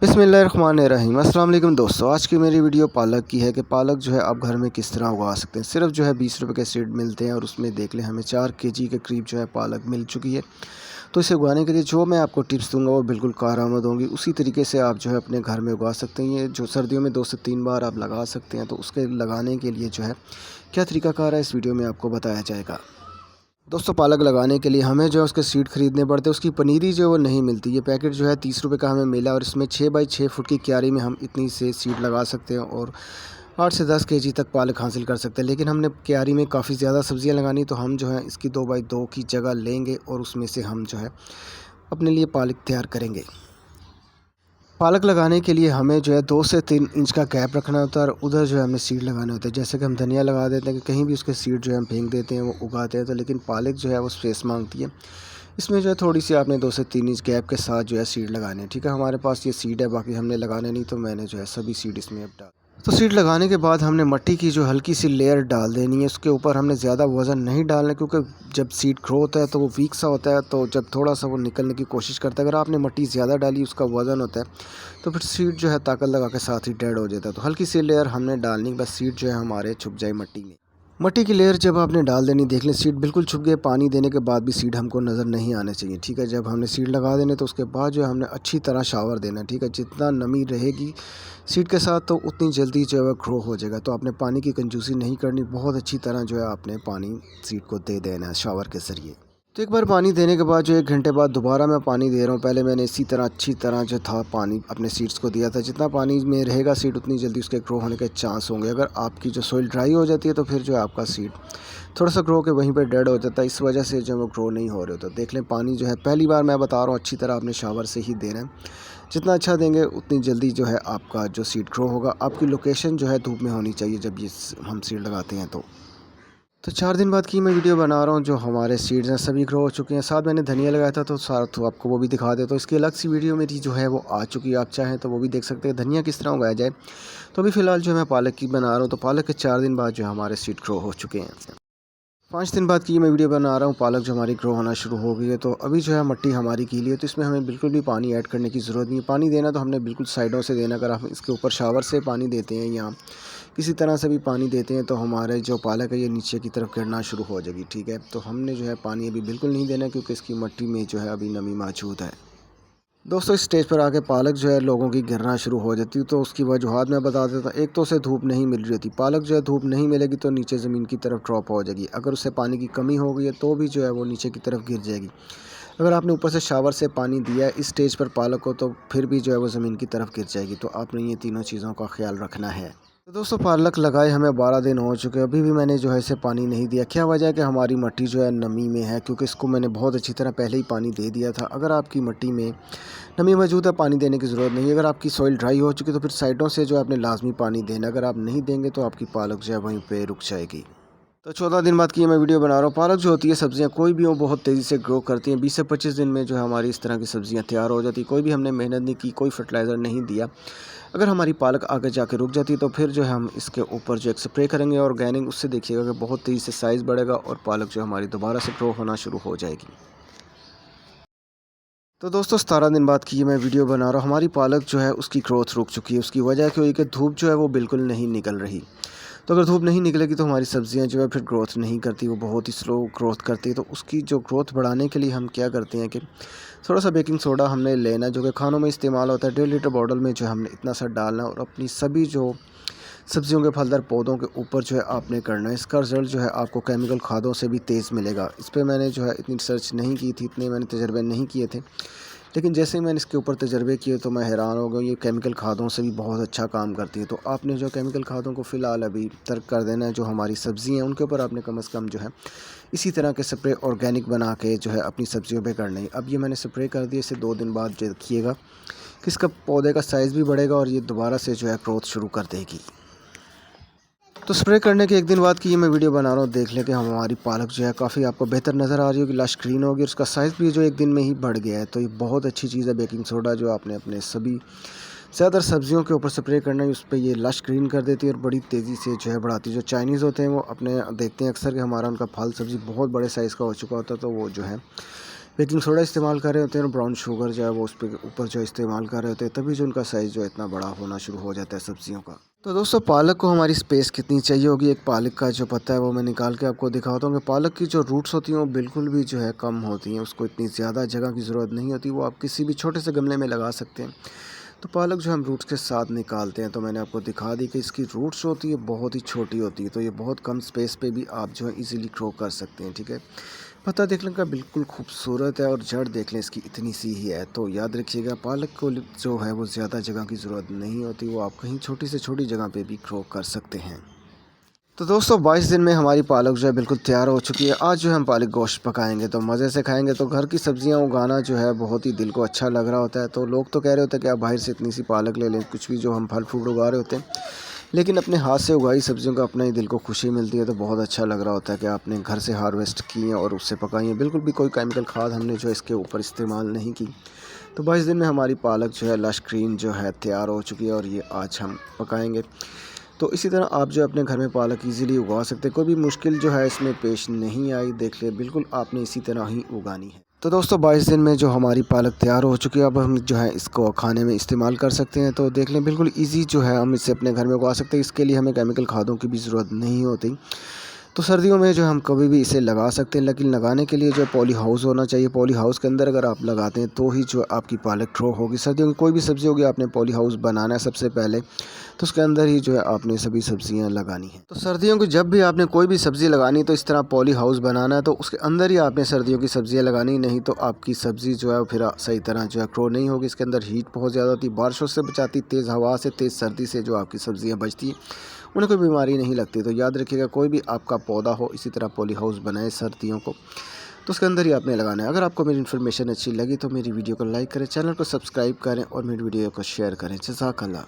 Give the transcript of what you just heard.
बिस्मिल्लाहिर्रहमानिर्रहीम। अस्सलाम वालेकुम दोस्तों, आज की मेरी वीडियो पालक की है कि पालक जो है आप घर में किस तरह उगा सकते हैं। सिर्फ जो है 20 रुपए के सीड मिलते हैं और उसमें देख लें हमें 4 केजी के करीब जो है पालक मिल चुकी है। तो इसे उगाने के लिए जो मैं आपको टिप्स दूंगा वो बिल्कुल कारआमद होंगी। उसी तरीके से आप जो है अपने घर में उगा सकते हैं। ये जो सर्दियों में 2 से 3 बार आप लगा सकते हैं। तो उसके लगाने के लिए जो है क्या तरीकाकार है, इस वीडियो में आपको बताया जाएगा। दोस्तों, पालक लगाने के लिए हमें जो है उसके सीड खरीदने पड़ते हैं। उसकी पनीरी जो है वो नहीं मिलती। ये पैकेट जो है 30 रुपये का हमें मिला और इसमें 6 बाई 6 फुट की क्यारी में हम इतनी से सीड लगा सकते हैं और 8 से 10 केजी तक पालक हासिल कर सकते हैं। लेकिन हमने क्यारी में काफ़ी ज़्यादा सब्जियां लगानी, तो हम जो है इसकी 2 बाई 2 की जगह लेंगे और उसमें से हम जो है अपने लिए पालक तैयार करेंगे। पालक लगाने के लिए हमें जो है 2 से 3 इंच का गैप रखना होता है और उधर जो है हमें सीड लगाने होते हैं। जैसे कि हम धनिया लगा देते हैं कि कहीं भी उसके सीड जो है हम फेंक देते हैं, वो उगाते हैं। तो लेकिन पालक जो है वो स्पेस मांगती है। इसमें जो है थोड़ी सी आपने 2 से 3 इंच गैप के साथ जो है सीड लगाने हैं। ठीक है, हमारे पास ये सीड है, बाकी हमने लगाने नहीं, तो मैंने जो है सभी सीड इसमें अब डाल। तो सीड लगाने के बाद हमने मिट्टी की जो हल्की सी लेयर डाल देनी है। उसके ऊपर हमने ज़्यादा वज़न नहीं डालना, क्योंकि जब सीड ग्रो होता है तो वो वीक सा होता है, तो जब थोड़ा सा वो निकलने की कोशिश करता है, अगर आपने मिट्टी ज़्यादा डाली, उसका वज़न होता है, तो फिर सीड जो है ताकत लगा के साथ ही डेड हो जाता है। तो हल्की सी लेयर हमने डालनी, बस सीड जो है हमारे छुप जाए मिट्टी में। मिट्टी की लेयर जब आपने डाल देनी, देख लें सीड बिल्कुल छुप गए। पानी देने के बाद भी सीड हमको नज़र नहीं आने चाहिए। ठीक है, जब हमने सीड लगा देने तो उसके बाद जो है हमने अच्छी तरह शावर देना है। ठीक है, जितना नमी रहेगी सीड के साथ तो उतनी जल्दी जो है वह ग्रो हो जाएगा। तो आपने पानी की कंजूसी नहीं करनी, बहुत अच्छी तरह जो है आपने पानी सीड को दे देना है शावर के ज़रिए। तो एक बार पानी देने के बाद जो 1 घंटे बाद दोबारा मैं पानी दे रहा हूँ। पहले मैंने इसी तरह अच्छी तरह जो था पानी अपने सीड्स को दिया था। जितना पानी में रहेगा सीड, उतनी जल्दी उसके ग्रो होने के चांस होंगे। अगर आपकी जो सोइल ड्राई हो जाती है तो फिर जो है आपका सीड थोड़ा सा ग्रो के वहीं पे डेड हो जाता है। इस वजह से जो वो ग्रो नहीं हो रहे। तो देख लें पानी जो है पहली बार मैं बता रहा हूँ अच्छी तरह आपने शावर से ही देना है। जितना अच्छा देंगे उतनी जल्दी जो है आपका जो सीड ग्रो होगा। आपकी लोकेशन जो है धूप में होनी चाहिए जब ये हम सीड लगाते हैं। तो 4 दिन बाद की मैं वीडियो बना रहा हूँ। जो हमारे सीड्स हैं सभी ग्रो हो चुके हैं। साथ मैंने धनिया लगाया था, तो साथ तो आपको वो भी दिखा देता हूँ। इसकी अलग सी वीडियो मेरी जो है वो आ चुकी है, आप चाहें तो वो भी देख सकते हैं धनिया किस तरह उगाया जाए। तो अभी फ़िलहाल जो मैं पालक की बना रहा हूँ। तो पालक के 4 दिन बाद जो हमारे सीड ग्रो हो चुके हैं। 5 दिन बाद की मैं वीडियो बना रहा हूँ। पालक जो हमारी ग्रो होना शुरू हो गई है। तो अभी जो है मिट्टी हमारी गीली है, तो इसमें हमें बिल्कुल भी पानी ऐड करने की ज़रूरत नहीं है। पानी देना तो हमने बिल्कुल साइडों से देना। अगर हम इसके ऊपर शावर से पानी देते हैं या किसी तरह से भी पानी देते हैं, तो हमारे जो पालक है ये नीचे की तरफ गिरना शुरू हो जाएगी। ठीक है, तो हमने जो है पानी अभी बिल्कुल नहीं देना, क्योंकि इसकी मिट्टी में जो है अभी नमी मौजूद है। दोस्तों, इस स्टेज पर आके पालक जो है लोगों की गिरना शुरू हो जाती है। तो उसकी वजूहत मैं बता देता हूँ। एक तो उसे धूप नहीं मिल रही होती। पालक जो है धूप नहीं मिलेगी तो नीचे ज़मीन की तरफ ड्रॉप हो जाएगी। अगर उसे पानी की कमी हो गई है तो भी जो है वो नीचे की तरफ गिर जाएगी। अगर आपने ऊपर से शावर से पानी दिया है इस स्टेज पर पालक को, तो फिर भी जो है वो ज़मीन की तरफ गिर जाएगी। तो आपने ये तीनों चीज़ों का ख्याल रखना है। तो दोस्तों, पालक लगाए हमें 12 दिन हो चुके हैं, अभी भी मैंने जो है इसे पानी नहीं दिया। क्या वजह है कि हमारी मिट्टी जो है नमी में है, क्योंकि इसको मैंने बहुत अच्छी तरह पहले ही पानी दे दिया था। अगर आपकी मिट्टी में नमी मौजूद है, पानी देने की ज़रूरत नहीं है। अगर आपकी सॉइल ड्राई हो चुकी है तो फिर साइडों से जो है आपने लाजमी पानी देना। अगर आप नहीं देंगे तो आपकी पालक जो है वहीं पे रुक जाएगी। तो 14 दिन बाद की मैं वीडियो बना रहा हूँ। पालक जो होती है सब्जियाँ कोई भी हो बहुत तेज़ी से ग्रो करती हैं। 20 से 25 दिन में जो है हमारी इस तरह की सब्जियाँ तैयार हो जाती। कोई भी हमने मेहनत नहीं की, कोई फर्टिलाइज़र नहीं दिया। अगर हमारी पालक आगे जाके रुक जाती है तो फिर जो है हम इसके ऊपर जो एक स्प्रे करेंगे ऑर्गेनिक, उससे देखिएगा कि बहुत तेज़ी से साइज़ बढ़ेगा और पालक जो हमारी दोबारा से ग्रो होना शुरू हो जाएगी। तो दोस्तों, 17 दिन बाद की ये मैं वीडियो बना रहा हूँ। हमारी पालक जो है उसकी ग्रोथ रुक चुकी है। उसकी वजह क्या हुई कि धूप जो है वो बिल्कुल नहीं निकल रही। तो अगर धूप नहीं निकलेगी तो हमारी सब्जियां जो है फिर ग्रोथ नहीं करती, वो बहुत ही स्लो ग्रोथ करती है। तो उसकी जो ग्रोथ बढ़ाने के लिए हम क्या करते हैं कि थोड़ा सा बेकिंग सोडा हमने लेना, जो कि खानों में इस्तेमाल होता है। 1.5 लीटर बॉटल में जो है हमने इतना सा डालना और अपनी सभी जो सब्जियों के फलदार पौधों के ऊपर जो है आपने करना है। इसका रिज़ल्ट जो है आपको केमिकल खादों से भी तेज़ मिलेगा। इस पर मैंने जो है इतनी रिसर्च नहीं की थी, इतने मैंने तजर्बे नहीं किए थे। लेकिन जैसे ही मैंने इसके ऊपर तजर्बे किए तो मैं हैरान हो गया। ये केमिकल खादों से भी बहुत अच्छा काम करती है। तो आपने जो केमिकल खादों को फ़िलहाल अभी तर्क कर देना है। जो हमारी सब्ज़ी हैं उनके ऊपर आपने कम से कम जो है इसी तरह के स्प्रे ऑर्गेनिक बना के जो है अपनी सब्जियों पे करना है। अब ये मैंने स्प्रे कर दिया। इसे 2 दिन बाद जो देखिएगा कि इसका पौधे का साइज़ भी बढ़ेगा और ये दोबारा से जो है ग्रोथ शुरू कर देगी। तो स्प्रे करने के 1 दिन बाद की ये मैं वीडियो बना रहा हूँ। देख लें कि हमारी पालक जो है काफ़ी आपको बेहतर नज़र आ रही होगी, लश ग्रीन होगी और उसका साइज़ भी जो 1 दिन में ही बढ़ गया है। तो ये बहुत अच्छी चीज़ है बेकिंग सोडा, जो आपने अपने सभी ज़्यादातर सब्जियों के ऊपर स्प्रे करना है। उस पर ये लश ग्रीन कर देती है और बड़ी तेज़ी से जो है बढ़ाती है। जो चाइनीज़ होते हैं वो अपने देखते हैं अक्सर कि हमारा उनका फल सब्ज़ी बहुत बड़े साइज़ का हो चुका होता है, तो वो जो है बेकिंग सोडा इस्तेमाल कर रहे होते हैं और ब्राउन शुगर जो है वो उस पे ऊपर जो इस्तेमाल कर रहे होते हैं, तभी जो उनका साइज़ जो है इतना बड़ा होना शुरू हो जाता है सब्जियों का। तो दोस्तों पालक को हमारी स्पेस कितनी चाहिए होगी, एक पालक का जो पत्ता है वो मैं निकाल के आपको दिखाता हूँ कि पालक की जो रूट्स होती हैं वो बिल्कुल भी जो है कम होती हैं, उसको इतनी ज़्यादा जगह की ज़रूरत नहीं होती, वो आप किसी भी छोटे से गमले में लगा सकते हैं। तो पालक जो हम रूट्स के साथ निकालते हैं, तो मैंने आपको दिखा दी कि इसकी रूट्स जो होती है बहुत ही छोटी होती है, तो ये बहुत कम स्पेस पे भी आप जो है इजीली ग्रो कर सकते हैं। ठीक है, पत्ता देखने का बिल्कुल खूबसूरत है और जड़ देख लें इसकी इतनी सी ही है। तो याद रखिएगा पालक को जो है वो ज़्यादा जगह की ज़रूरत नहीं होती, वो आप कहीं छोटी से छोटी जगह पे भी ग्रो कर सकते हैं। तो दोस्तों 22 दिन में हमारी पालक जो है बिल्कुल तैयार हो चुकी है। आज जो है हम पालक गोश्त पकाएंगे, तो मज़े से खाएंगे। तो घर की सब्जियां उगाना जो है बहुत ही दिल को अच्छा लग रहा होता है। तो लोग तो कह रहे होते हैं कि आप बाहर से इतनी सी पालक ले लें, कुछ भी जो हम फल फ्रूट उगा रहे होते हैं, लेकिन अपने हाथ से उगाई सब्जियों का अपना ही दिल को खुशी मिलती है। तो बहुत अच्छा लग रहा होता है कि आपने घर से हार्वेस्ट की हैं और उससे पकाई हैं, बिल्कुल भी कोई केमिकल खाद हमने जो इसके ऊपर इस्तेमाल नहीं की। तो 22 दिन में हमारी पालक जो है लश ग्रीन जो है तैयार हो चुकी है और ये आज हम पकाएंगे। तो इसी तरह आप जो अपने घर में पालक इजीली उगा सकते हैं, कोई भी मुश्किल जो है इसमें पेश नहीं आई। देख ले बिल्कुल आपने इसी तरह ही उगानी है। तो दोस्तों 22 दिन में जो हमारी पालक तैयार हो चुकी है, अब हम जो है इसको खाने में इस्तेमाल कर सकते हैं। तो देख लें बिल्कुल इजी जो है हम इसे अपने घर में उगा सकते हैं, इसके लिए हमें केमिकल खादों की भी ज़रूरत नहीं होती। तो सर्दियों में जो हम कभी भी इसे लगा सकते हैं, लेकिन लगाने के लिए जो पॉली हाउस होना चाहिए। पॉली हाउस के अंदर अगर आप लगाते हैं तो ही जो आपकी पालक ग्रो होगी। सर्दियों की कोई भी सब्ज़ी होगी, आपने पॉली हाउस बनाना है सबसे पहले, तो उसके अंदर ही जो है आपने सभी सब्जियां लगानी है। तो सर्दियों की जब भी आपने कोई भी सब्ज़ी लगानी तो इस तरह पॉली हाउस बनाना है, तो उसके अंदर ही आपने सर्दियों की सब्जियां लगानी, नहीं तो आपकी सब्ज़ी जो है फिर सही तरह जो है ग्रो नहीं होगी। इसके अंदर हीट बहुत ज़्यादा होती है, बारिशों से बचाती, तेज़ हवा से, तेज़ सर्दी से जो आपकी सब्जियाँ बचती हैं उन्हें कोई बीमारी नहीं लगती। तो याद रखिएगा कोई भी आपका पौधा हो इसी तरह पॉली हाउस बनाए सर्दियों को, तो उसके अंदर ही आपने लगाना है। अगर आपको मेरी इन्फॉर्मेशन अच्छी लगी तो मेरी वीडियो को लाइक करें, चैनल को सब्सक्राइब करें और मेरी वीडियो को शेयर करें। जज़ाकल्लाह।